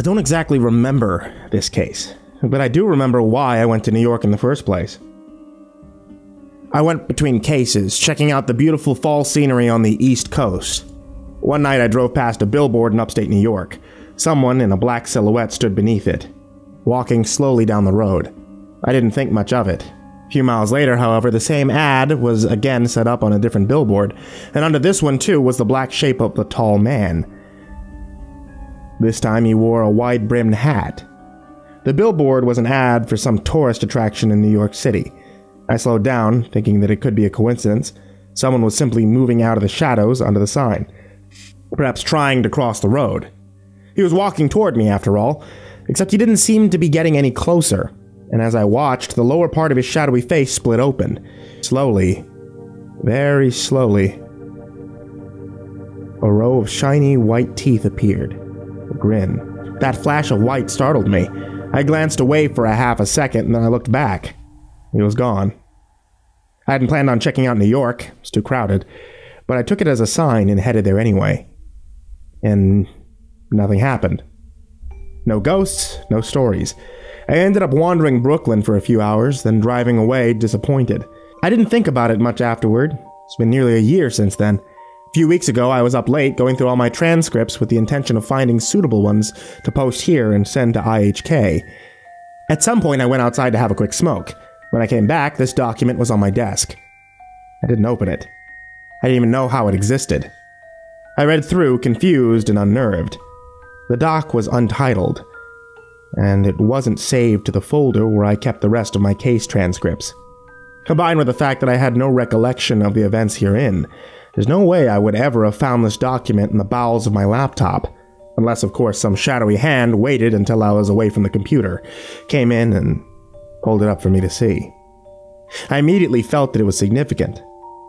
I don't exactly remember this case, but I do remember why I went to New York in the first place. I went between cases, checking out the beautiful fall scenery on the East Coast. One night I drove past a billboard in upstate New York. Someone in a black silhouette stood beneath it, walking slowly down the road. I didn't think much of it. A few miles later, however, the same ad was again set up on a different billboard, and under this one too was the black shape of the tall man. This time he wore a wide-brimmed hat. The billboard was an ad for some tourist attraction in New York City. I slowed down, thinking that it could be a coincidence. Someone was simply moving out of the shadows under the sign, perhaps trying to cross the road. He was walking toward me, after all, except he didn't seem to be getting any closer, and as I watched, the lower part of his shadowy face split open. Slowly, very slowly, a row of shiny white teeth appeared. A grin. That flash of white startled me. I glanced away for a half a second, and then I looked back. He was gone. I hadn't planned on checking out New York. It was too crowded. But I took it as a sign and headed there anyway. And nothing happened. No ghosts, no stories. I ended up wandering Brooklyn for a few hours, then driving away disappointed. I didn't think about it much afterward. It's been nearly a year since then. A few weeks ago, I was up late going through all my transcripts with the intention of finding suitable ones to post here and send to IHK. At some point, I went outside to have a quick smoke. When I came back, this document was on my desk. I didn't open it. I didn't even know how it existed. I read through, confused and unnerved. The doc was untitled, and it wasn't saved to the folder where I kept the rest of my case transcripts. Combined with the fact that I had no recollection of the events herein, there's no way I would ever have found this document in the bowels of my laptop, unless of course some shadowy hand waited until I was away from the computer, came in and pulled it up for me to see. I immediately felt that it was significant.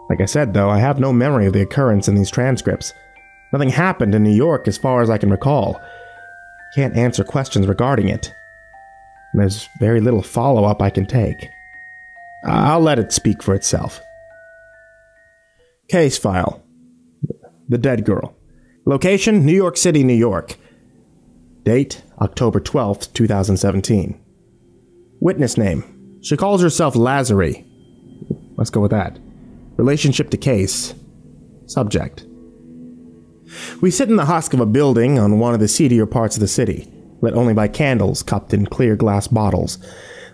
Like I said, though, I have no memory of the occurrence in these transcripts. Nothing happened in New York as far as I can recall. Can't answer questions regarding it. And there's very little follow-up I can take. I'll let it speak for itself. Case file. The dead girl. Location, New York City, New York. Date, October 12th, 2017. Witness name. She calls herself Lazari. Let's go with that. Relationship to case. Subject. We sit in the husk of a building on one of the seedier parts of the city, lit only by candles cupped in clear glass bottles.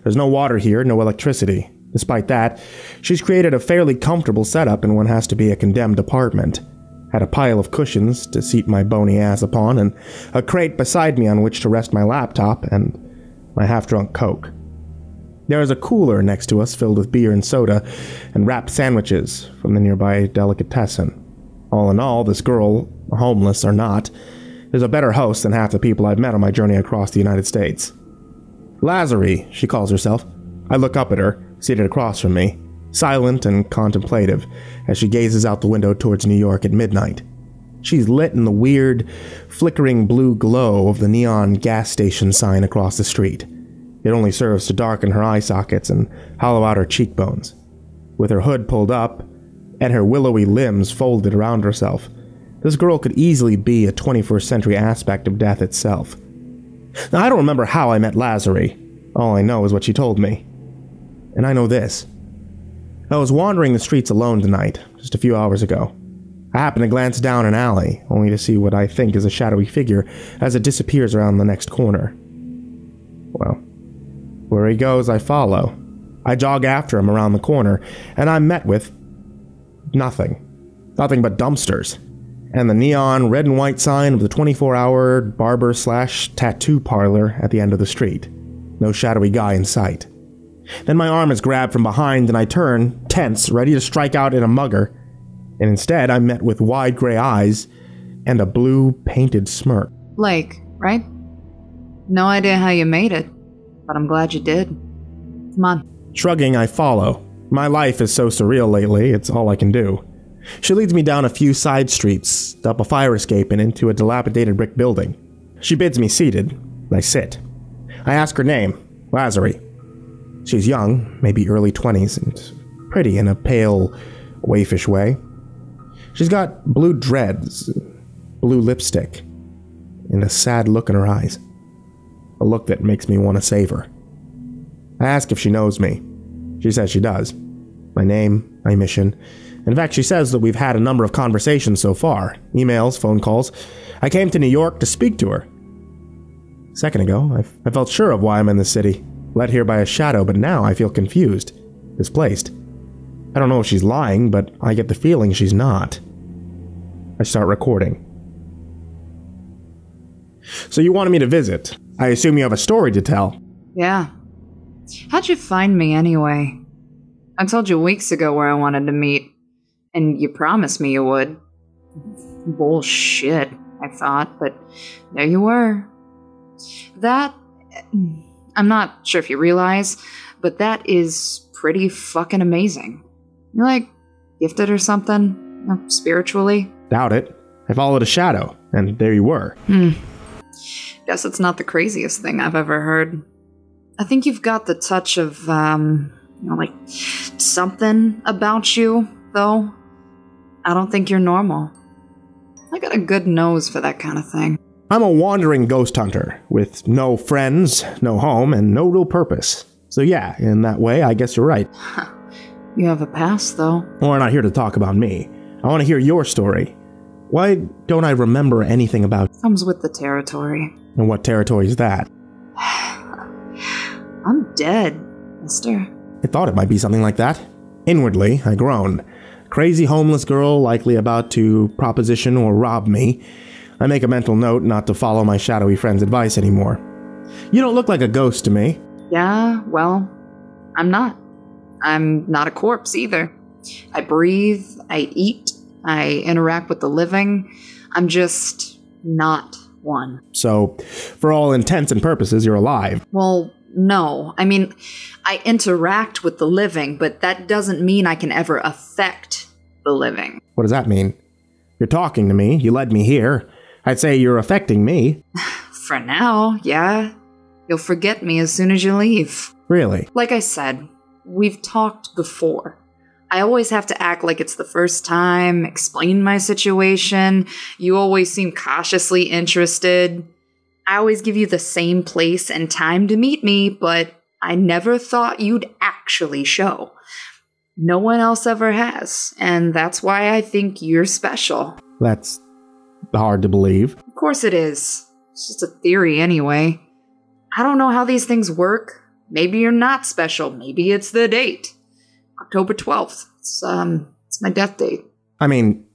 There's no water here, no electricity. Despite that, she's created a fairly comfortable setup in what has to be a condemned apartment. Had a pile of cushions to seat my bony ass upon, and a crate beside me on which to rest my laptop and my half-drunk Coke. There is a cooler next to us filled with beer and soda and wrapped sandwiches from the nearby delicatessen. All in all, this girl, homeless or not, is a better host than half the people I've met on my journey across the United States. Lazari, she calls herself. I look up at her, seated across from me, silent and contemplative, as she gazes out the window towards New York at midnight. She's lit in the weird, flickering blue glow of the neon gas station sign across the street. It only serves to darken her eye sockets and hollow out her cheekbones. With her hood pulled up, and her willowy limbs folded around herself, this girl could easily be a 21st century aspect of death itself. Now, I don't remember how I met Lazari. All I know is what she told me. And I know this. I was wandering the streets alone tonight, just a few hours ago. I happened to glance down an alley, only to see what I think is a shadowy figure as it disappears around the next corner. Well, where he goes, I follow. I jog after him around the corner, and I'm met with nothing. Nothing but dumpsters. And the neon red and white sign of the 24-hour barber/tattoo parlor at the end of the street. No shadowy guy in sight. Then my arm is grabbed from behind and I turn, tense, ready to strike out in a mugger. And instead I'm met with wide gray eyes and a blue painted smirk. Blake, right? No idea how you made it, but I'm glad you did. Come on. Shrugging, I follow. My life is so surreal lately, it's all I can do. She leads me down a few side streets, up a fire escape and into a dilapidated brick building. She bids me seated. I sit. I ask her name, Lazari. She's young, maybe early 20s, and pretty in a pale, waifish way. She's got blue dreads, blue lipstick, and a sad look in her eyes. a look that makes me want to save her. I ask if she knows me. She says she does. My name, my mission. In fact, she says that we've had a number of conversations so far. Emails, phone calls. I came to New York to speak to her. A second ago, I felt sure of why I'm in the city, led here by a shadow, but now I feel confused, displaced. I don't know if she's lying, but I get the feeling she's not. I start recording. So you wanted me to visit. I assume you have a story to tell. Yeah. How'd you find me anyway? I told you weeks ago where I wanted to meet, and you promised me you would. Bullshit, I thought, but there you were. That, I'm not sure if you realize, but that is pretty fucking amazing. You're like gifted or something, spiritually? Doubt it. I followed a shadow, and there you were. Guess it's not the craziest thing I've ever heard. I think you've got the touch of, like something about you, though. I don't think you're normal. I got a good nose for that kind of thing. I'm a wandering ghost hunter, with no friends, no home, and no real purpose. So yeah, in that way, I guess you're right. You have a past, though. Well, we're not here to talk about me. I want to hear your story. Why don't I remember anything about... Comes with the territory. And what territory is that? I'm dead, mister. I thought it might be something like that. Inwardly, I groaned. Crazy homeless girl likely about to proposition or rob me. I make a mental note not to follow my shadowy friend's advice anymore. You don't look like a ghost to me. Yeah, well, I'm not. I'm not a corpse either. I breathe, I eat, I interact with the living. I'm just not one. So, for all intents and purposes, you're alive. Well, no. I mean, I interact with the living, but that doesn't mean I can ever affect the living. What does that mean? You're talking to me, you led me here. I'd say you're affecting me. For now, yeah. You'll forget me as soon as you leave. Really? Like I said, we've talked before. I always have to act like it's the first time, explain my situation. You always seem cautiously interested. I always give you the same place and time to meet me, but I never thought you'd actually show. No one else ever has, and that's why I think you're special. That's hard to believe. Of course it is. It's just a theory anyway. I don't know how these things work. Maybe you're not special. Maybe it's the date. October 12th. It's my death date. I mean,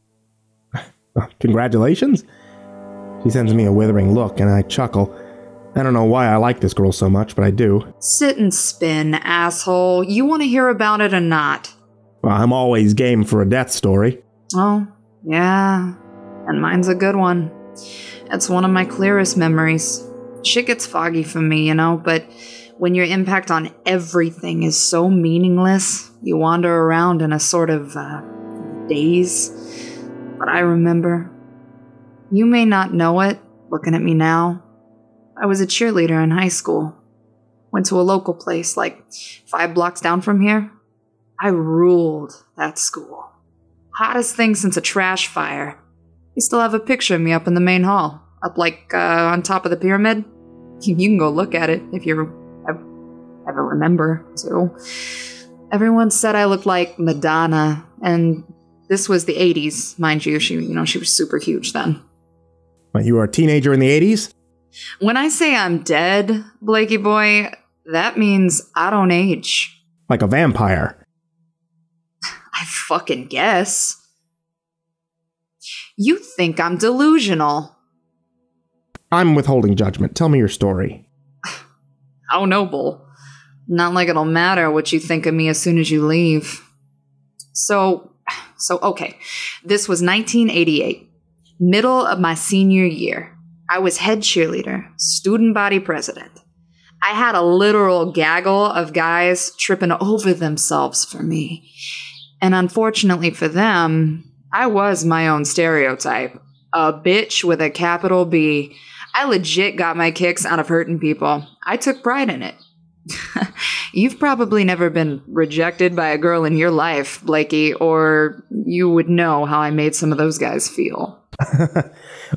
congratulations? She sends me a withering look, and I chuckle. I don't know why I like this girl so much, but I do. Sit and spin, asshole. You want to hear about it or not? Well, I'm always game for a death story. Oh, yeah. And mine's a good one. It's one of my clearest memories. Shit gets foggy for me, but when your impact on everything is so meaningless, you wander around in a sort of daze. But I remember. You may not know it, looking at me now. I was a cheerleader in high school. Went to a local place, like 5 blocks down from here. I ruled that school. Hottest thing since a trash fire. You still have a picture of me up in the main hall, up on top of the pyramid. You can go look at it if you ever remember to. Everyone said I looked like Madonna, and this was the 80s, mind you. She was super huge then. But you were a teenager in the 80s? When I say I'm dead, Blakey boy, that means I don't age. Like a vampire. I fucking guess. You think I'm delusional. I'm withholding judgment. Tell me your story. How noble. Not like it'll matter what you think of me as soon as you leave. So okay. This was 1988. Middle of my senior year. I was head cheerleader, student body president. I had a literal gaggle of guys tripping over themselves for me. And unfortunately for them, I was my own stereotype. A bitch with a capital B. I legit got my kicks out of hurting people. I took pride in it. You've probably never been rejected by a girl in your life, Blakey, or you would know how I made some of those guys feel.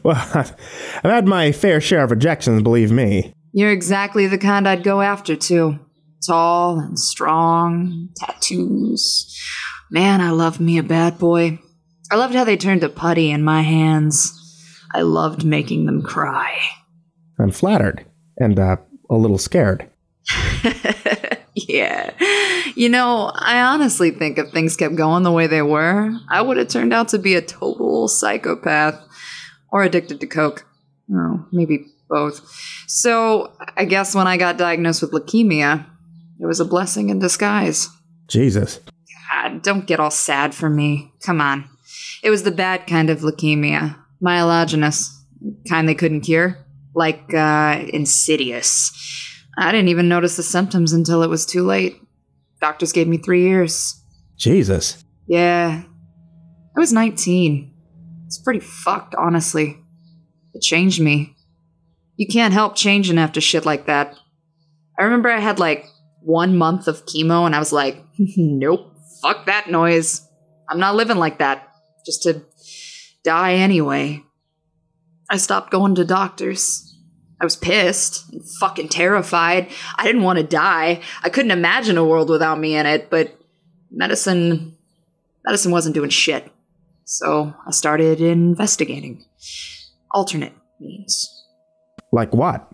Well, I've had my fair share of rejections, believe me. You're exactly the kind I'd go after, too. Tall and strong, tattoos. Man, I love me a bad boy. I loved how they turned to putty in my hands. I loved making them cry. I'm flattered, and a little scared. Yeah. You know, I honestly think if things kept going the way they were, I would have turned out to be a total psychopath. Or addicted to coke. Oh, maybe both. So, I guess when I got diagnosed with leukemia, it was a blessing in disguise. Jesus. God, don't get all sad for me. Come on. It was the bad kind of leukemia. Myelogenous. Kind they couldn't cure. Like, insidious. I didn't even notice the symptoms until it was too late. Doctors gave me 3 years. Jesus. Yeah. I was 19. It's pretty fucked, honestly. It changed me. You can't help changing after shit like that. I remember I had like 1 month of chemo and I was like, nope, fuck that noise. I'm not living like that. Just to die anyway. I stopped going to doctors. I was pissed and fucking terrified. I didn't want to die. I couldn't imagine a world without me in it, but medicine wasn't doing shit. So I started investigating alternate means. Like what?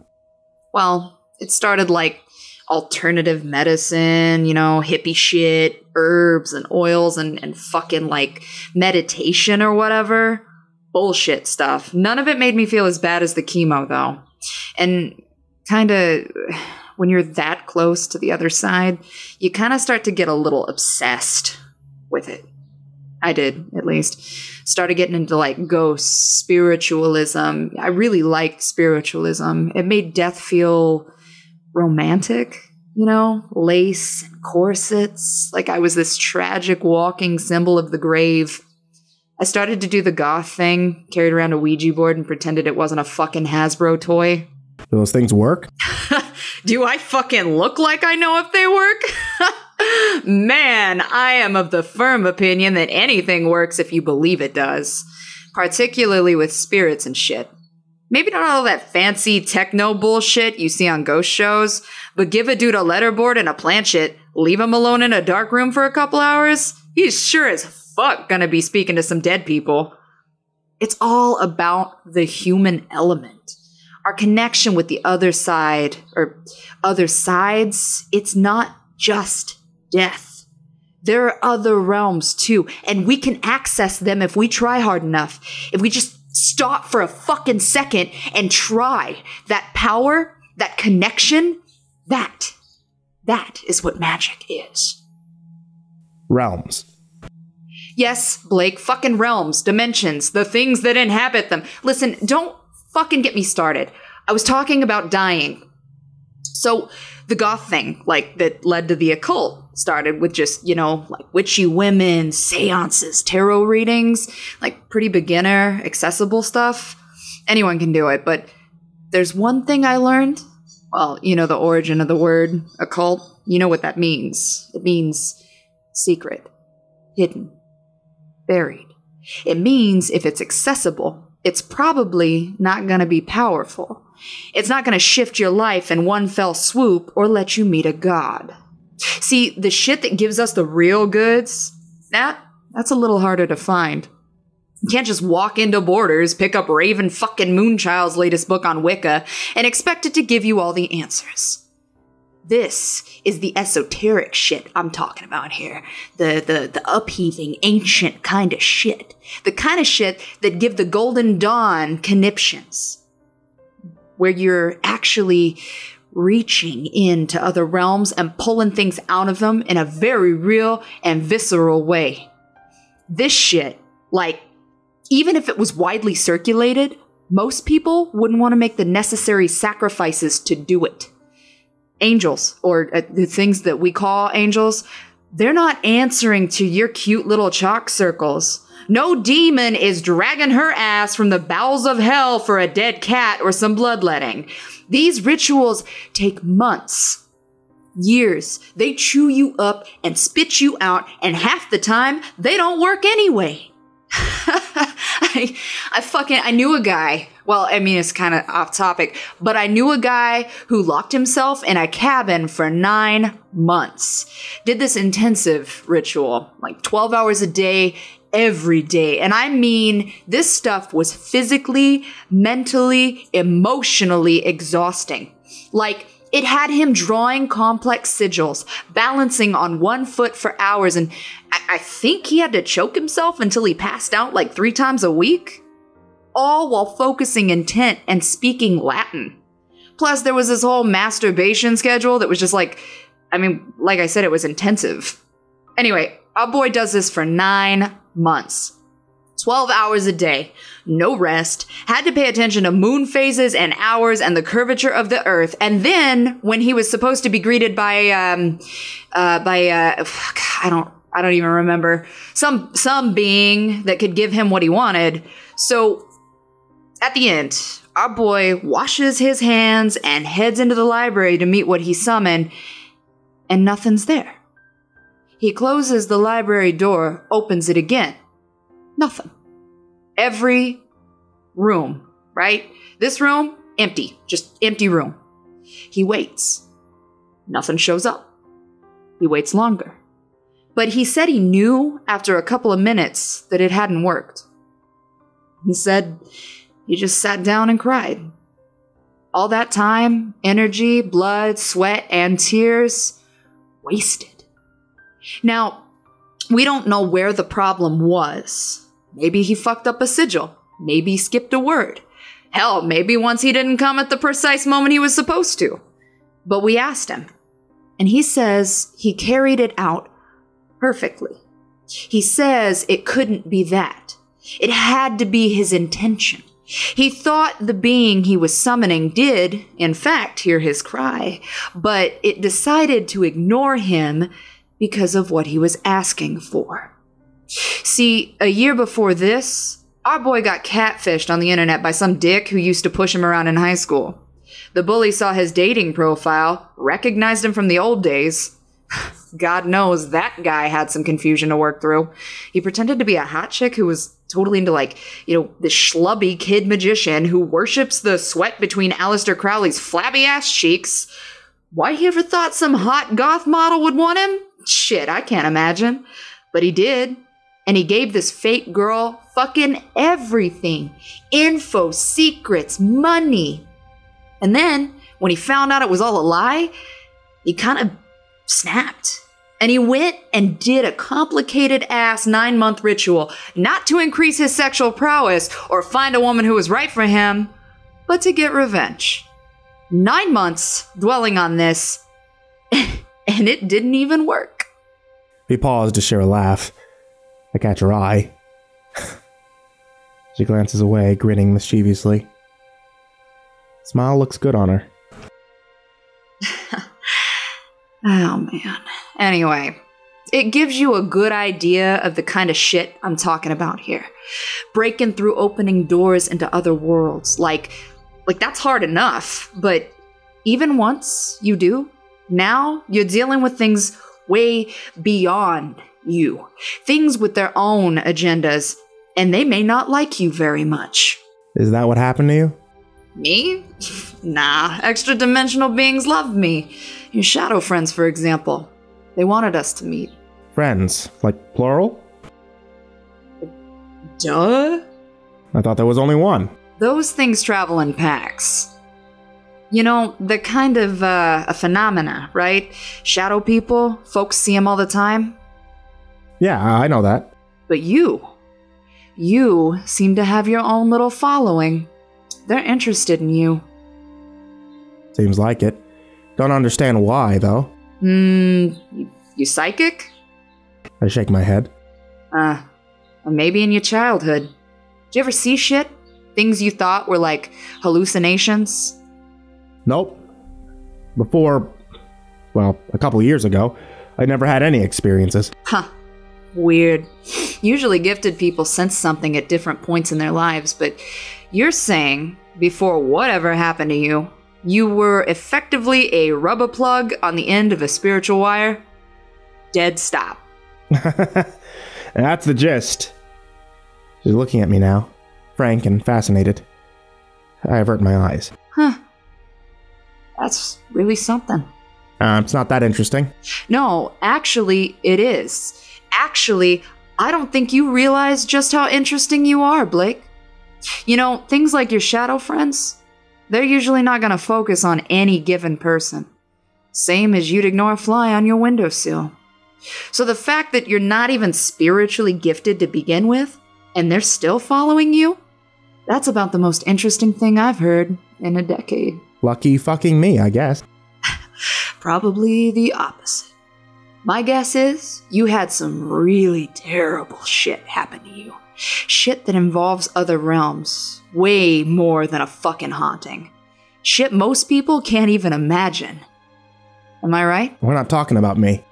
Well, it started like alternative medicine, you know, hippie shit, herbs and oils and fucking like meditation or whatever. Bullshit stuff. None of it made me feel as bad as the chemo, though. And kinda, when you're that close to the other side, you kind of start to get a little obsessed with it. I did, at least. Started getting into, like, ghosts, spiritualism. I really liked spiritualism. It made death feel romantic, you know? Lace and corsets. Like I was this tragic walking symbol of the grave. I started to do the goth thing, carried around a Ouija board and pretended it wasn't a fucking Hasbro toy. Do those things work? Do I fucking look like I know if they work? Man, I am of the firm opinion that anything works if you believe it does. Particularly with spirits and shit. Maybe not all that fancy techno bullshit you see on ghost shows, but give a dude a letterboard and a planchette, leave him alone in a dark room for a couple hours, he's sure as fuck gonna be speaking to some dead people. It's all about the human element. Our connection with the other side, or other sides. It's not just death. There are other realms too, and we can access them if we try hard enough. If we just stop for a fucking second and try. That power, that connection, that is what magic is. Realms. Yes, Blake, fucking realms, dimensions, the things that inhabit them. Listen, don't fucking get me started. I was talking about dying. So, the goth thing, like, that led to the occult started with just, you know, like witchy women, seances, tarot readings, like pretty beginner, accessible stuff. Anyone can do it, but there's one thing I learned. Well, you know the origin of the word occult. You know what that means. It means secret, hidden, buried. It means if it's accessible, it's probably not going to be powerful. It's not going to shift your life in one fell swoop or let you meet a god. See, the shit that gives us the real goods, that's a little harder to find. You can't just walk into Borders, pick up Raven fucking Moonchild's latest book on Wicca, and expect it to give you all the answers. This is the esoteric shit I'm talking about here. The upheaving, ancient kind of shit. The kind of shit that give the Golden Dawn conniptions. Where you're actually reaching into other realms and pulling things out of them in a very real and visceral way. This shit, like, even if it was widely circulated, most people wouldn't want to make the necessary sacrifices to do it. Angels, or the things that we call angels, they're not answering to your cute little chalk circles. No demon is dragging her ass from the bowels of hell for a dead cat or some bloodletting. These rituals take months, years. They chew you up and spit you out, and half the time, they don't work anyway. I knew a guy Well, I mean, it's kind of off topic, but I knew a guy who locked himself in a cabin for 9 months. Did this intensive ritual, like 12 hours a day, every day. And I mean, this stuff was physically, mentally, emotionally exhausting. Like, it had him drawing complex sigils, balancing on 1 foot for hours, and I think he had to choke himself until he passed out like 3 times a week. All while focusing intent and speaking Latin. Plus, there was this whole masturbation schedule that was just like, I mean, like I said, it was intensive. Anyway, our boy does this for 9 months. 12 hours a day, no rest, had to pay attention to moon phases and hours and the curvature of the earth. And then, when he was supposed to be greeted by I don't even remember, some being that could give him what he wanted. So, at the end, our boy washes his hands and heads into the library to meet what he summoned, and nothing's there. He closes the library door, opens it again. Nothing. Every room, right? This room, empty. Just empty room. He waits. Nothing shows up. He waits longer. But he said he knew after a couple of minutes that it hadn't worked. He said he just sat down and cried. All that time, energy, blood, sweat, and tears, wasted. Now, we don't know where the problem was. Maybe he fucked up a sigil. Maybe he skipped a word. Hell, maybe once he didn't come at the precise moment he was supposed to. But we asked him, and he says he carried it out perfectly. He says it couldn't be that. It had to be his intention. He thought the being he was summoning did, in fact, hear his cry, but it decided to ignore him because of what he was asking for. See, a year before this, our boy got catfished on the internet by some dick who used to push him around in high school. The bully saw his dating profile, recognized him from the old days. God knows that guy had some confusion to work through. He pretended to be a hot chick who was totally into, like, this schlubby kid magician who worships the sweat between Aleister Crowley's flabby-ass cheeks. Why he ever thought some hot goth model would want him? Shit, I can't imagine. But he did. And he gave this fake girl fucking everything. Info, secrets, money. And then, when he found out it was all a lie, he kind of snapped. And he went and did a complicated-ass 9-month ritual, not to increase his sexual prowess or find a woman who was right for him, but to get revenge. 9 months dwelling on this, and it didn't even work. He paused to share a laugh. I catch her eye. She glances away, grinning mischievously. Smile looks good on her. Oh, man. Anyway, it gives you a good idea of the kind of shit I'm talking about here. Breaking through opening doors into other worlds. Like that's hard enough, but even once you do, now you're dealing with things way beyond you. Things with their own agendas, and they may not like you very much. Is that what happened to you? Me? Nah, extra-dimensional beings love me. Your shadow friends, for example. They wanted us to meet. Friends? Like plural? Duh? I thought there was only one. Those things travel in packs. You know, they're kind of a phenomena, right? Shadow people, folks see them all the time. Yeah, I know that. But you seem to have your own little following. They're interested in you. Seems like it. Don't understand why, though. You psychic? I shake my head. Or maybe in your childhood. Did you ever see shit? Things you thought were like hallucinations? Nope. Before, well, a couple years ago, I never had any experiences. Huh. Weird. Usually gifted people sense something at different points in their lives, but you're saying, before whatever happened to you, you were effectively a rubber plug on the end of a spiritual wire? Dead stop. That's the gist. She's looking at me now, frank and fascinated. I avert my eyes. Huh. That's really something. It's not that interesting. No, actually, it is. Actually, I don't think you realize just how interesting you are, Blake. You know, things like your shadow friends, they're usually not going to focus on any given person. Same as you'd ignore a fly on your windowsill. So the fact that you're not even spiritually gifted to begin with, and they're still following you, that's about the most interesting thing I've heard in a decade. Lucky fucking me, I guess. Probably the opposite. My guess is you had some really terrible shit happen to you. Shit that involves other realms. Way more than a fucking haunting. Shit most people can't even imagine. Am I right? We're not talking about me.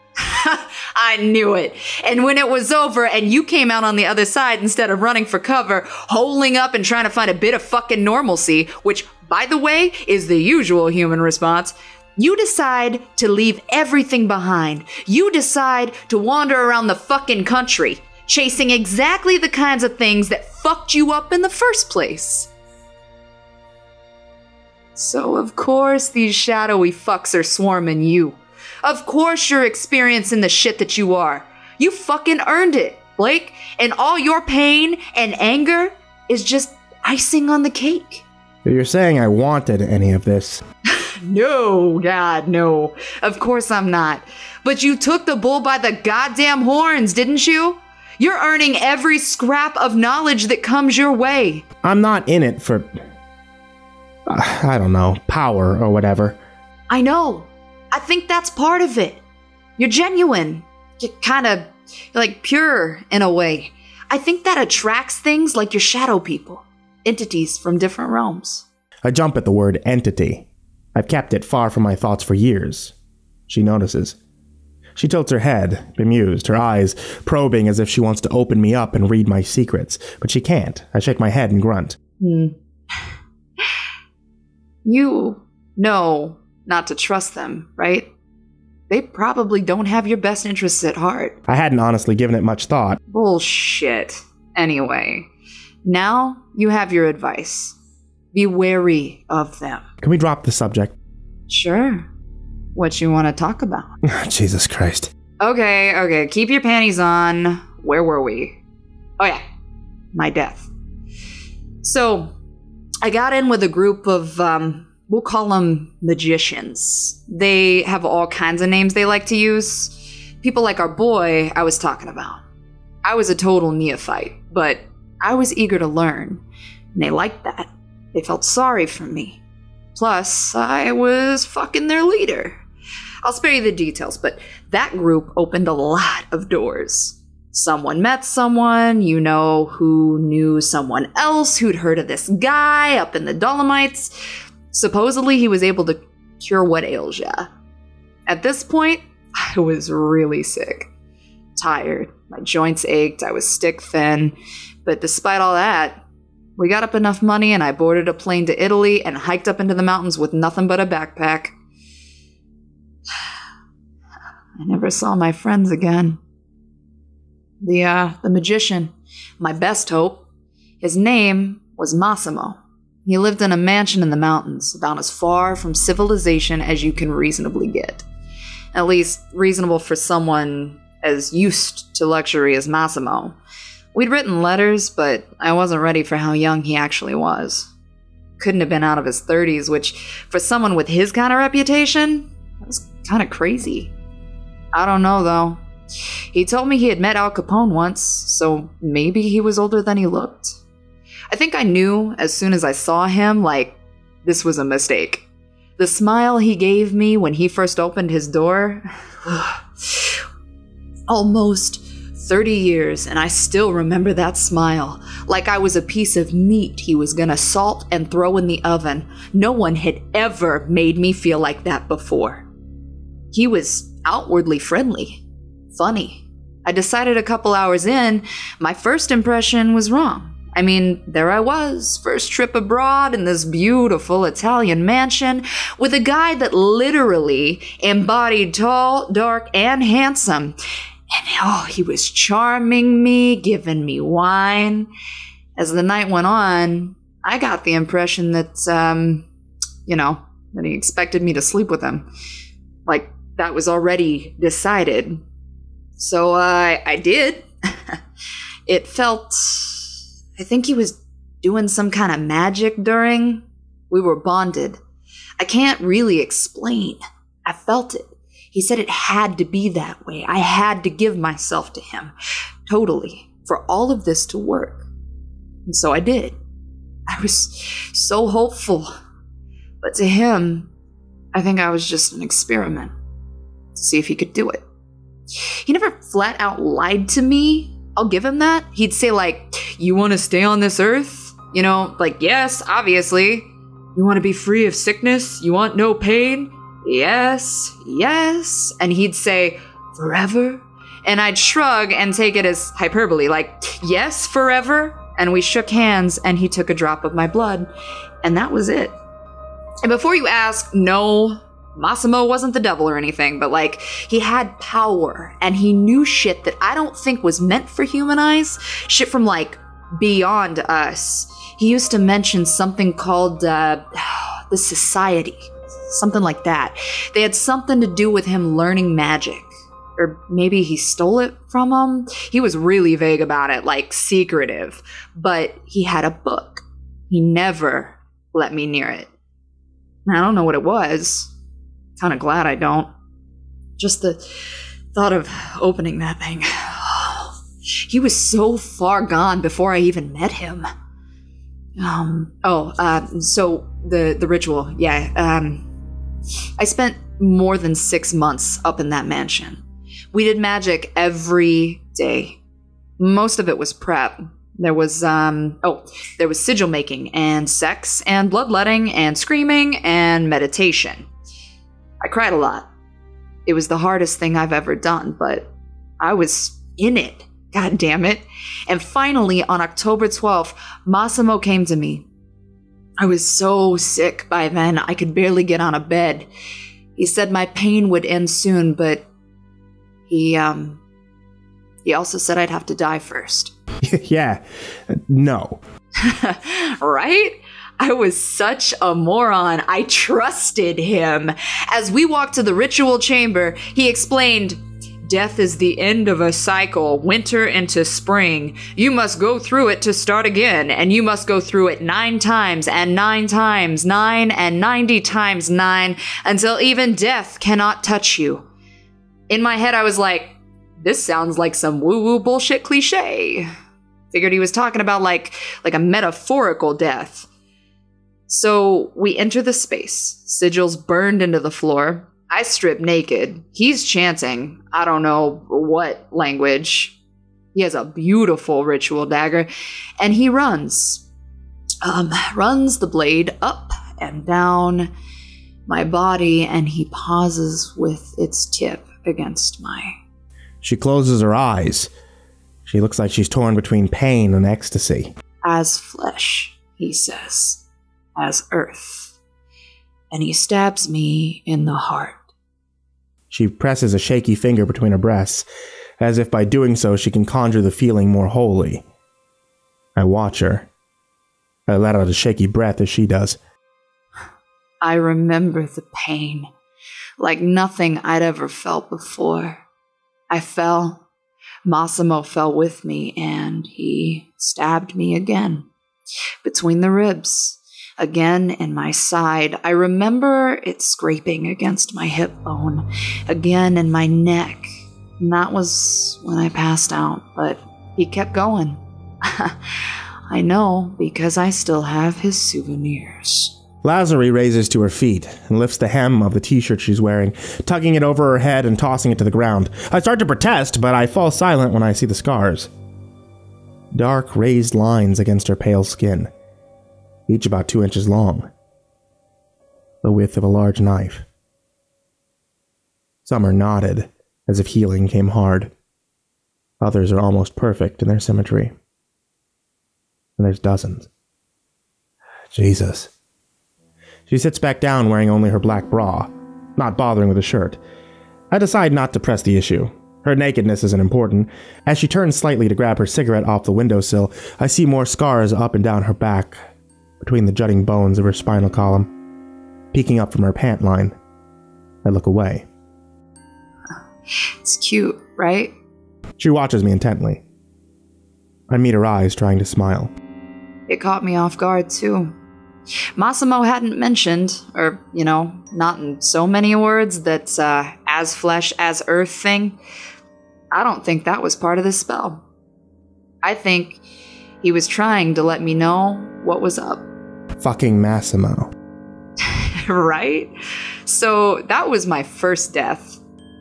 I knew it. And when it was over and you came out on the other side instead of running for cover, holing up and trying to find a bit of fucking normalcy, which, by the way, is the usual human response, you decide to leave everything behind. You decide to wander around the fucking country, chasing exactly the kinds of things that fucked you up in the first place. So of course these shadowy fucks are swarming you. Of course you're experiencing the shit that you are. You fucking earned it, Blake. And all your pain and anger is just icing on the cake. You're saying I wanted any of this. No, God, no. Of course I'm not. But you took the bull by the goddamn horns, didn't you? You're earning every scrap of knowledge that comes your way. I'm not in it for, I don't know, power or whatever. I know. I think that's part of it. You're genuine. You're kind of, like, pure in a way. I think that attracts things like your shadow people. Entities from different realms. I jump at the word entity. I've kept it far from my thoughts for years. She notices. She tilts her head, bemused, her eyes probing as if she wants to open me up and read my secrets, but she can't. I shake my head and grunt. You know not to trust them, right? They probably don't have your best interests at heart. I hadn't honestly given it much thought. Bullshit. Anyway, now you have your advice. Be wary of them. Can we drop the subject? Sure. What you want to talk about? Jesus Christ. Okay. Keep your panties on. Where were we? Oh yeah. My death. So, I got in with a group of, we'll call them magicians. They have all kinds of names they like to use. People like our boy I was talking about. I was a total neophyte, but I was eager to learn. And they liked that. They felt sorry for me. Plus, I was fucking their leader. I'll spare you the details, but that group opened a lot of doors. Someone met someone, you know, who knew someone else who'd heard of this guy up in the Dolomites. Supposedly, he was able to cure what ails ya. At this point, I was really sick. Tired. My joints ached. I was stick thin. But despite all that, we got up enough money and I boarded a plane to Italy and hiked up into the mountains with nothing but a backpack. I never saw my friends again. The magician, my best hope, his name was Massimo. He lived in a mansion in the mountains, about as far from civilization as you can reasonably get. At least, reasonable for someone as used to luxury as Massimo. We'd written letters, but I wasn't ready for how young he actually was. Couldn't have been out of his 30s, which, for someone with his kind of reputation, was kind of crazy. I don't know, though. He told me he had met Al Capone once, so maybe he was older than he looked. I think I knew as soon as I saw him, like, this was a mistake. The smile he gave me when he first opened his door... Almost 30 years, and I still remember that smile. Like I was a piece of meat he was gonna salt and throw in the oven. No one had ever made me feel like that before. He was outwardly friendly. Funny. I decided a couple hours in, my first impression was wrong. I mean, there I was, first trip abroad in this beautiful Italian mansion with a guy that literally embodied tall, dark, and handsome. And oh, he was charming me, giving me wine. As the night went on, I got the impression that, that he expected me to sleep with him. Like, that was already decided. So, I did. It felt... I think he was doing some kind of magic during... We were bonded. I can't really explain. I felt it. He said it had to be that way. I had to give myself to him. Totally. For all of this to work. And so I did. I was so hopeful. But to him, I think I was just an experiment. To see if he could do it. He never flat out lied to me. I'll give him that. He'd say like, you want to stay on this earth? You know, like, yes, obviously. You want to be free of sickness? You want no pain? Yes, yes. And he'd say, forever? And I'd shrug and take it as hyperbole, like, yes, forever? And we shook hands and he took a drop of my blood. And that was it. And before you ask, no, Massimo wasn't the devil or anything, but like, he had power and he knew shit that I don't think was meant for human eyes. Shit from like beyond us. He used to mention something called the Society. Something like that. They had something to do with him learning magic. Or maybe he stole it from him. He was really vague about it, like secretive. But he had a book. He never let me near it. I don't know what it was. Kind of glad I don't. Just the thought of opening that thing. He was so far gone before I even met him. So the ritual, yeah. I spent more than 6 months up in that mansion. We did magic every day. Most of it was prep. There was sigil making and sex and bloodletting and screaming and meditation. I cried a lot. It was the hardest thing I've ever done, but I was in it. God damn it. And finally, on October 12th, Massimo came to me. I was so sick by then, I could barely get on a bed. He said my pain would end soon, but he also said I'd have to die first. Yeah, no. Right? I was such a moron. I trusted him. As we walked to the ritual chamber, he explained, death is the end of a cycle, winter into spring. You must go through it to start again, and you must go through it 9 times, and 9 times 9, and 90 times 9, until even death cannot touch you. In my head, I was like, this sounds like some woo-woo bullshit cliche. Figured he was talking about like a metaphorical death. So we enter the space. Sigils burned into the floor. I strip naked. He's chanting, I don't know what language. He has a beautiful ritual dagger. And he runs. Runs the blade up and down my body, and he pauses with its tip against my... She closes her eyes. She looks like she's torn between pain and ecstasy. As flesh, he says. As earth. And he stabs me in the heart. She presses a shaky finger between her breasts, as if by doing so she can conjure the feeling more wholly. I watch her. I let out a shaky breath as she does. I remember the pain, like nothing I'd ever felt before. I fell. Massimo fell with me, and he stabbed me again. Between the ribs. Again in my side. I remember it scraping against my hip bone. Again in my neck. And that was when I passed out, but he kept going. I know, because I still have his souvenirs. Lazari raises to her feet and lifts the hem of the t-shirt she's wearing, tugging it over her head and tossing it to the ground. I start to protest, but I fall silent when I see the scars. Dark, raised lines against her pale skin. Each about 2 inches long, the width of a large knife. Some are knotted, as if healing came hard. Others are almost perfect in their symmetry. And there's dozens. Jesus. She sits back down wearing only her black bra, not bothering with a shirt. I decide not to press the issue. Her nakedness isn't important. As she turns slightly to grab her cigarette off the windowsill, I see more scars up and down her back. between the jutting bones of her spinal column, peeking up from her pant line. I look away. It's cute, right? She watches me intently. I meet her eyes, trying to smile. It caught me off guard, too. Massimo hadn't mentioned, or, not in so many words, that as flesh, as earth thing. I don't think that was part of the spell. I think he was trying to let me know what was up. Fucking Massimo. Right? So that was my first death.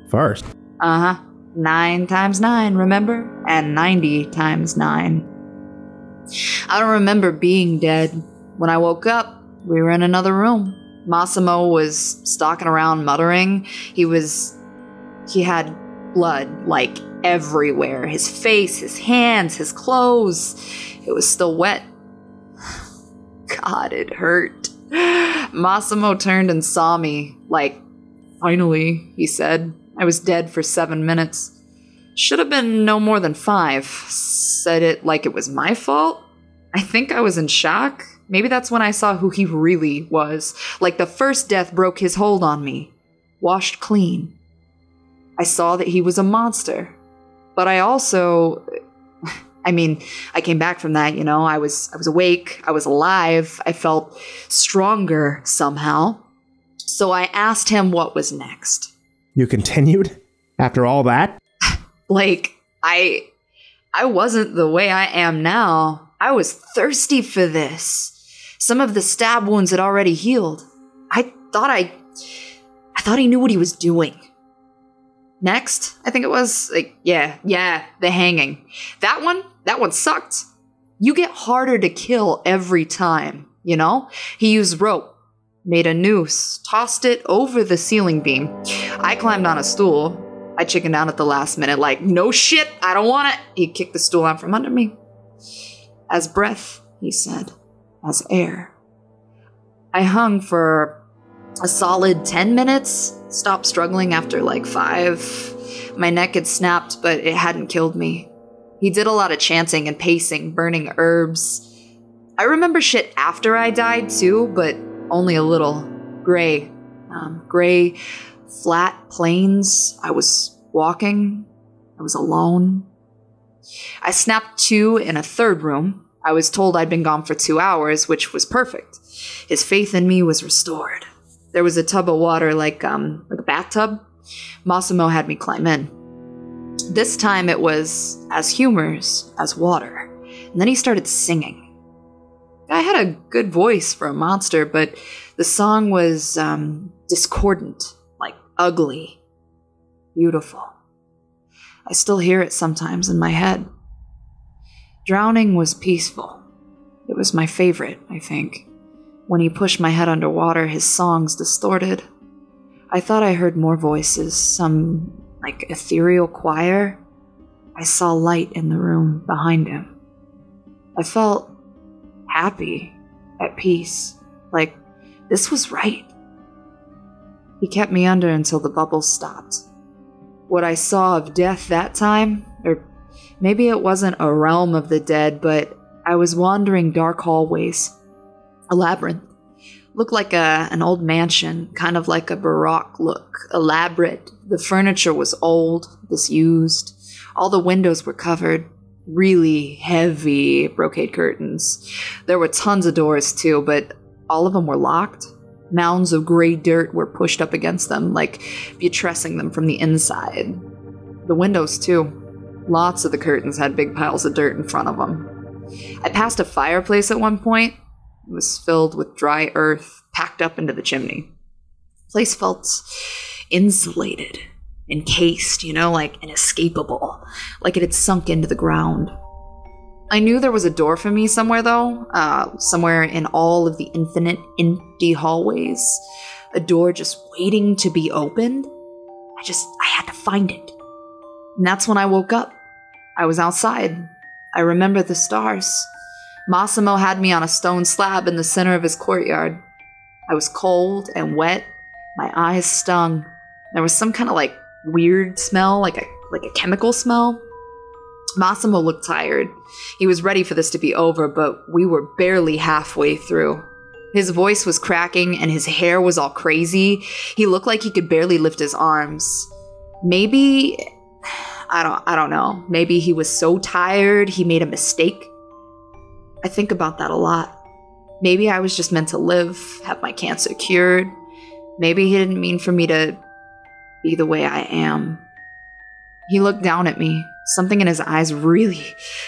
First? 9 times 9, remember? And 90 times 9. I don't remember being dead. When I woke up, we were in another room. Massimo was stalking around muttering. He had blood, like, everywhere. His face, his hands, his clothes. It was still wet. God, it hurt. Massimo turned and saw me, like, finally, he said. I was dead for 7 minutes. Should have been no more than 5. Said it like it was my fault. I think I was in shock. Maybe that's when I saw who he really was. Like the first death broke his hold on me. Washed clean. I saw that he was a monster. But I also... I came back from that, I was awake. I was alive. I felt stronger somehow. So I asked him what was next. You continued? After all that? Like, I wasn't the way I am now. I was thirsty for this. Some of the stab wounds had already healed. I thought he knew what he was doing. Next, I think it was, the hanging. That one sucked. You get harder to kill every time, He used rope, made a noose, tossed it over the ceiling beam. I climbed on a stool. I chickened out at the last minute, like, no shit, I don't want it. He kicked the stool out from under me. As breath, he said, as air. I hung for a solid 10 minutes, stopped struggling after like 5. My neck had snapped, but it hadn't killed me. He did a lot of chanting and pacing, burning herbs. I remember shit after I died too, but only a little. Gray, flat plains. I was walking. I was alone. I snapped 2 in a third room. I was told I'd been gone for 2 hours, which was perfect. His faith in me was restored. There was a tub of water like a bathtub. Massimo had me climb in. This time it was as humorous as water. And then he started singing. I had a good voice for a monster, but the song was discordant, like ugly, beautiful. I still hear it sometimes in my head. Drowning was peaceful. It was my favorite, I think. When he pushed my head underwater, his songs distorted. I thought I heard more voices, some like ethereal choir. I saw light in the room behind him. I felt happy, at peace, like this was right. He kept me under until the bubbles stopped. What I saw of death that time, or maybe it wasn't a realm of the dead, but I was wandering dark hallways. A labyrinth. Looked like an old mansion, kind of like a Baroque look. Elaborate. The furniture was old, disused. All the windows were covered. Really heavy brocade curtains. There were tons of doors too, but all of them were locked. Mounds of gray dirt were pushed up against them, like buttressing them from the inside. The windows too. Lots of the curtains had big piles of dirt in front of them. I passed a fireplace at one point. It was filled with dry earth, packed up into the chimney. The place felt insulated, encased, like inescapable, like it had sunk into the ground. I knew there was a door for me somewhere, though, somewhere in all of the infinite empty hallways. A door just waiting to be opened. I had to find it. And that's when I woke up. I was outside. I remember the stars. Massimo had me on a stone slab in the center of his courtyard. I was cold and wet. My eyes stung. There was some kind of weird smell, like a chemical smell. Massimo looked tired. He was ready for this to be over, but we were barely halfway through. His voice was cracking and his hair was all crazy. He looked like he could barely lift his arms. Maybe, I don't know. Maybe he was so tired he made a mistake. I think about that a lot. Maybe I was just meant to live, have my cancer cured. Maybe he didn't mean for me to be the way I am. He looked down at me. Something in his eyes really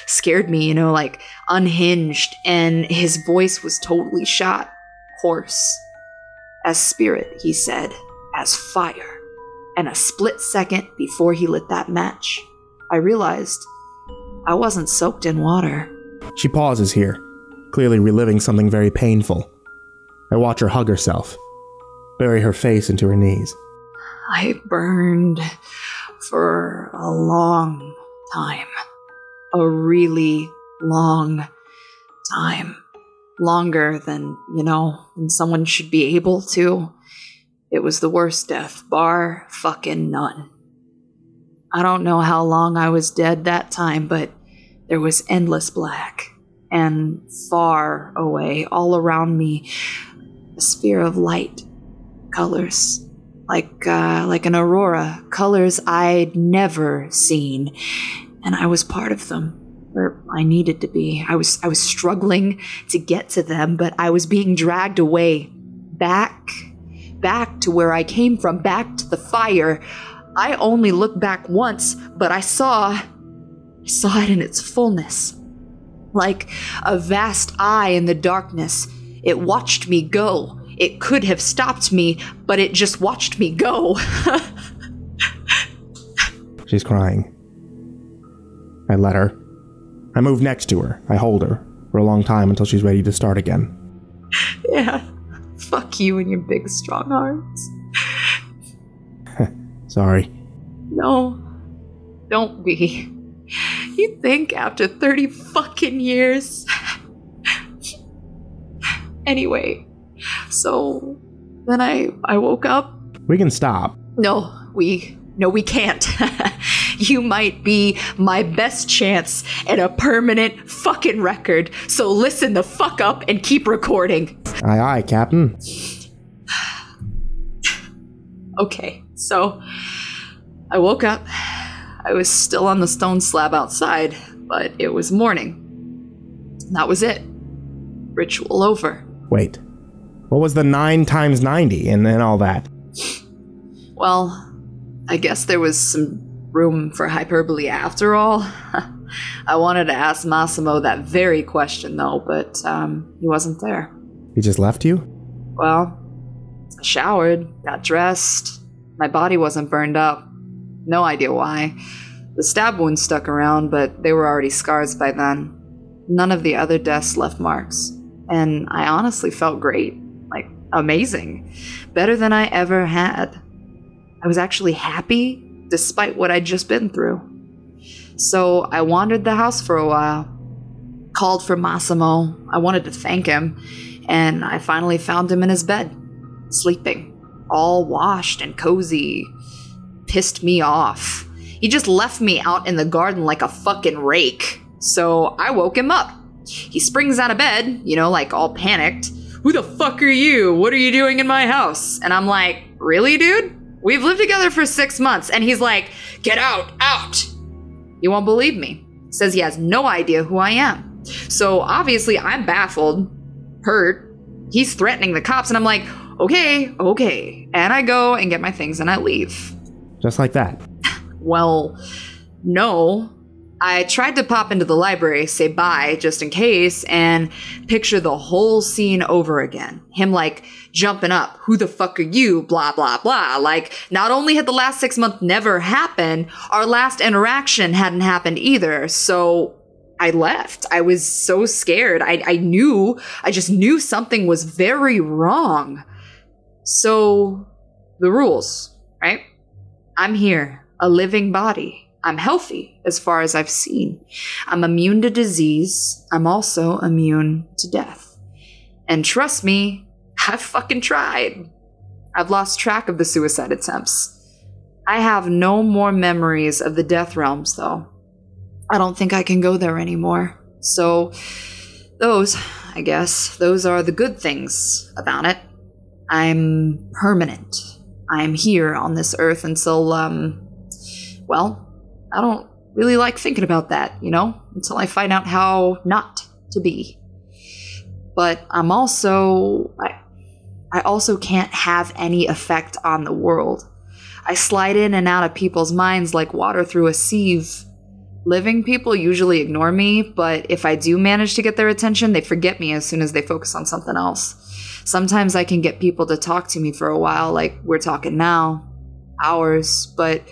scared me, like unhinged, and his voice was totally shot, hoarse. As spirit, he said, as fire. And a split second before he lit that match, I realized I wasn't soaked in water. She pauses here, clearly reliving something very painful. I watch her hug herself, bury her face into her knees. I burned for a long time. A really long time. Longer than, than someone should be able to. It was the worst death, bar fucking none. I don't know how long I was dead that time, but there was endless black. And far away, all around me, a sphere of light. Colors. Like an aurora. Colors I'd never seen. And I was part of them. Or I needed to be. I was struggling to get to them, but I was being dragged away. Back to where I came from. Back to the fire. I only looked back once, but I saw it in its fullness. Like a vast eye in the darkness. It watched me go. It could have stopped me, but it just watched me go. She's crying. I let her. I move next to her. I hold her for a long time until she's ready to start again. Yeah. Fuck you and your big, strong arms. Sorry. No. Don't be. You think after 30 fucking years? Anyway, so then I woke up. We can stop. No, we can't. You might be my best chance at a permanent fucking record, so listen the fuck up and keep recording. Aye, aye, Captain. Okay, so I woke up. I was still on the stone slab outside, but it was morning. That was it. Ritual over. Wait. What was the 9 times 90 and all that? Well, I guess there was some room for hyperbole after all. I wanted to ask Massimo that very question, though, but he wasn't there. He just left you? Well, I showered, got dressed. My body wasn't burned up. No idea why. The stab wounds stuck around, but they were already scars by then. None of the other deaths left marks. And I honestly felt great. Like, amazing. Better than I ever had. I was actually happy, despite what I'd just been through. So I wandered the house for a while. Called for Massimo. I wanted to thank him. And I finally found him in his bed. Sleeping. All washed and cozy. Pissed me off. He just left me out in the garden like a fucking rake. So I woke him up. He springs out of bed, like all panicked. Who the fuck are you? What are you doing in my house? And I'm like, really, dude? We've lived together for 6 months. And he's like, get out. You won't believe me. Says he has no idea who I am. So obviously I'm baffled, hurt. He's threatening the cops. And I'm like, okay. And I go and get my things and I leave. Just like that? Well, no. I tried to pop into the library, say bye, just in case, and picture the whole scene over again. Him, like, jumping up. Who the fuck are you? Blah, blah, blah. Like, not only had the last 6 months never happened, our last interaction hadn't happened either. So I left. I was so scared. I just knew something was very wrong. So, the rules, right? I'm here, a living body. I'm healthy, as far as I've seen. I'm immune to disease. I'm also immune to death. And trust me, I've fucking tried. I've lost track of the suicide attempts. I have no more memories of the death realms, though. I don't think I can go there anymore. So, I guess, those are the good things about it. I'm permanent. I'm here on this earth until, well, I don't really like thinking about that, you know, until I find out how not to be. But I also can't have any effect on the world. I slide in and out of people's minds like water through a sieve. Living people usually ignore me, but if I do manage to get their attention, they forget me as soon as they focus on something else. Sometimes I can get people to talk to me for a while, like we're talking now, hours, but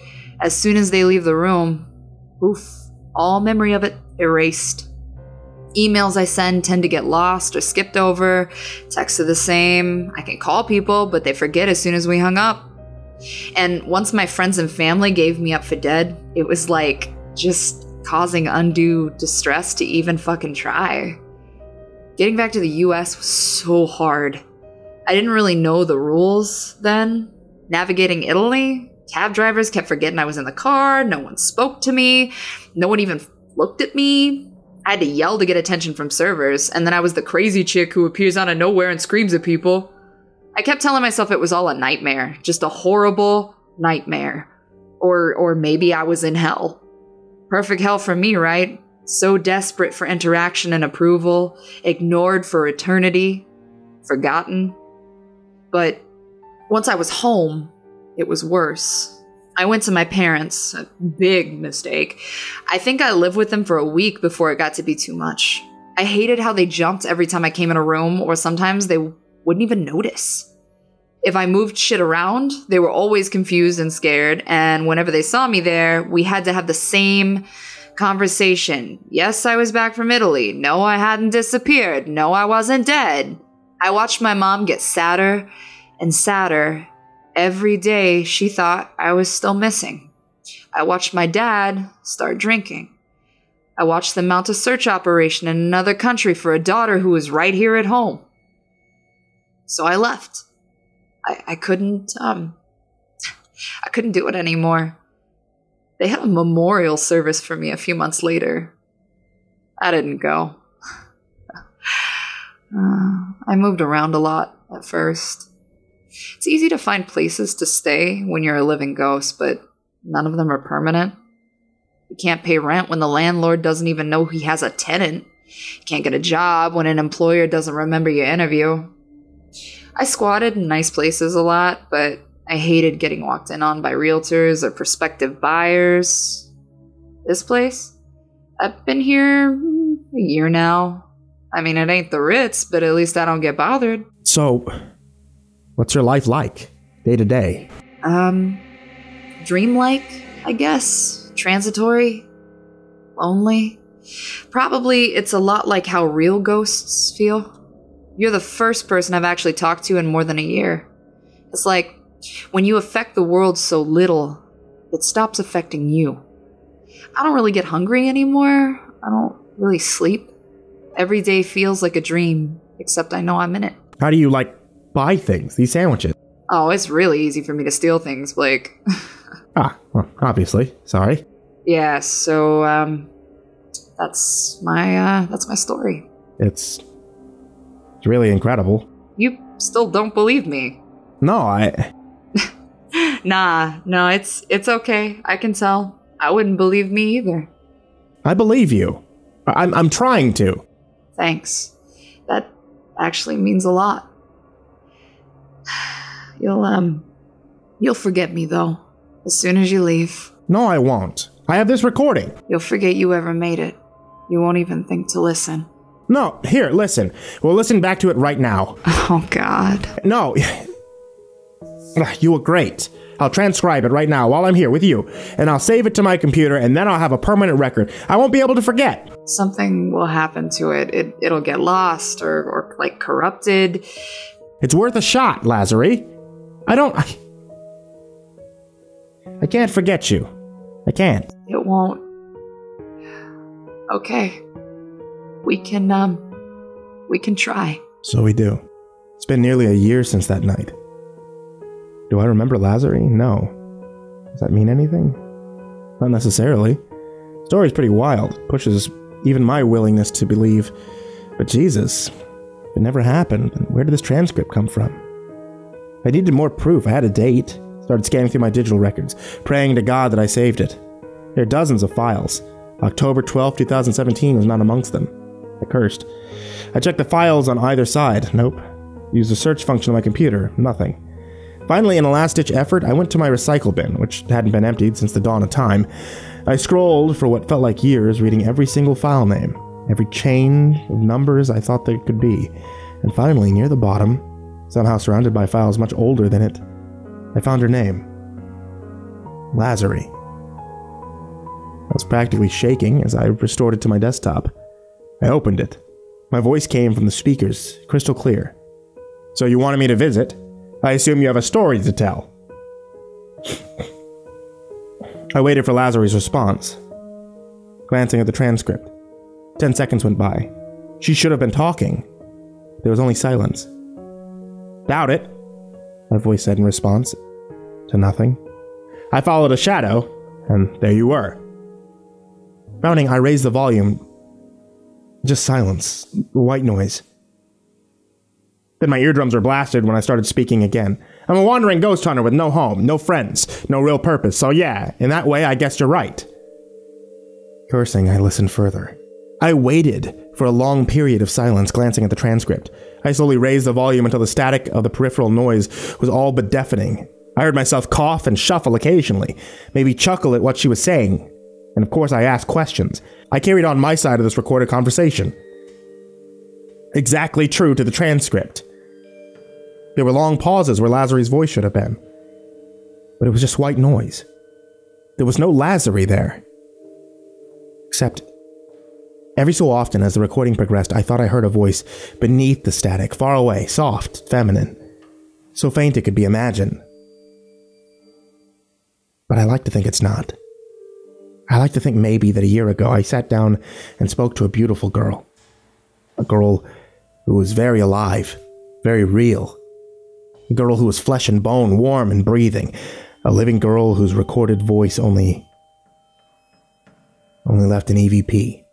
as soon as they leave the room, poof, all memory of it erased. Emails I send tend to get lost or skipped over. Texts are the same. I can call people, but they forget as soon as we hung up. And once my friends and family gave me up for dead, it was like just causing undue distress to even fucking try. Getting back to the US was so hard. I didn't really know the rules then. Navigating Italy, cab drivers kept forgetting I was in the car, no one spoke to me, no one even looked at me. I had to yell to get attention from servers, and then I was the crazy chick who appears out of nowhere and screams at people. I kept telling myself it was all a nightmare, just a horrible nightmare. Or maybe I was in hell. Perfect hell for me, right? So desperate for interaction and approval, ignored for eternity, forgotten. But once I was home, it was worse. I went to my parents, a big mistake. I think I lived with them for a week before it got to be too much. I hated how they jumped every time I came in a room, or sometimes they wouldn't even notice. If I moved shit around, they were always confused and scared, and whenever they saw me there, we had to have the same conversation. Yes, I was back from Italy. No, I hadn't disappeared. No, I wasn't dead. I watched my mom get sadder and sadder. Every day, she thought I was still missing. I watched my dad start drinking. I watched them mount a search operation in another country for a daughter who was right here at home. So I left. I couldn't do it anymore. They had a memorial service for me a few months later. I didn't go. I moved around a lot at first. It's easy to find places to stay when you're a living ghost, but none of them are permanent. You can't pay rent when the landlord doesn't even know he has a tenant. You can't get a job when an employer doesn't remember your interview. I squatted in nice places a lot, but I hated getting walked in on by realtors or prospective buyers. This place? I've been here a year now. I mean, it ain't the Ritz, but at least I don't get bothered. So, what's your life like, day to day? Dreamlike, I guess. Transitory. Lonely. Probably it's a lot like how real ghosts feel. You're the first person I've actually talked to in more than a year. It's like, when you affect the world so little, it stops affecting you. I don't really get hungry anymore. I don't really sleep. Every day feels like a dream, except I know I'm in it. How do you, buy things, these sandwiches? Oh, it's really easy for me to steal things, Blake. Well, obviously. Sorry. Yeah, so, that's my story. It's really incredible. You still don't believe me? No, No, it's okay. I can tell. I wouldn't believe me either. I believe you. I'm trying to. Thanks. That actually means a lot. You'll forget me though, as soon as you leave. No, I won't. I have this recording. You'll forget you ever made it. You won't even think to listen. No, here, listen. We'll listen back to it right now. Oh, God. No. You were great. I'll transcribe it right now while I'm here with you, and I'll save it to my computer, and then I'll have a permanent record. I won't be able to forget. Something will happen to it. It'll get lost or corrupted. It's worth a shot, Lazary. I can't forget you. I can't. It won't. Okay. We can try. So we do. It's been nearly a year since that night. Do I remember Lazary? No. Does that mean anything? Not necessarily. It's Story's pretty wild. It pushes even my willingness to believe. But Jesus, it never happened. Where did this transcript come from? I needed more proof. I had a date. Started scanning through my digital records, praying to God that I saved it. There are dozens of files. October 12, 2017 was not amongst them. I cursed. I checked the files on either side. Nope. Used the search function on my computer. Nothing. Finally, in a last-ditch effort, I went to my recycle bin, which hadn't been emptied since the dawn of time. I scrolled for what felt like years, reading every single file name, every chain of numbers I thought there could be. And finally, near the bottom, somehow surrounded by files much older than it, I found her name. Lazari. I was practically shaking as I restored it to my desktop. I opened it. My voice came from the speakers, crystal clear. So you wanted me to visit? I assume you have a story to tell. I waited for Lazari's response, glancing at the transcript. 10 seconds went by. She should have been talking. There was only silence. Doubt it, my voice said in response to nothing. I followed a shadow, and there you were. Frowning, I raised the volume. Just silence. White noise. Then my eardrums were blasted when I started speaking again. I'm a wandering ghost hunter with no home, no friends, no real purpose, so yeah, in that way I guess you're right. Cursing, I listened further. I waited for a long period of silence, glancing at the transcript. I slowly raised the volume until the static of the peripheral noise was all but deafening. I heard myself cough and shuffle occasionally, maybe chuckle at what she was saying. And of course I asked questions. I carried on my side of this recorded conversation. Exactly true to the transcript. There were long pauses where Lazari's voice should have been. But it was just white noise. There was no Lazari there. Except, every so often as the recording progressed, I thought I heard a voice beneath the static, far away, soft, feminine. So faint it could be imagined. But I like to think it's not. I like to think maybe that a year ago I sat down and spoke to a beautiful girl. A girl who was very alive, very real. A girl who was flesh and bone, warm and breathing. A living girl whose recorded voice only left an EVP.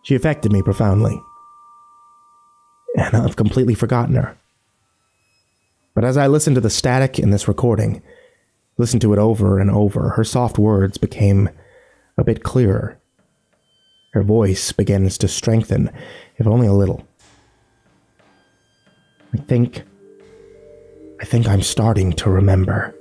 She affected me profoundly. And I've completely forgotten her. But as I listened to the static in this recording, listened to it over and over, her soft words became a bit clearer. Her voice begins to strengthen, if only a little. I think I'm starting to remember.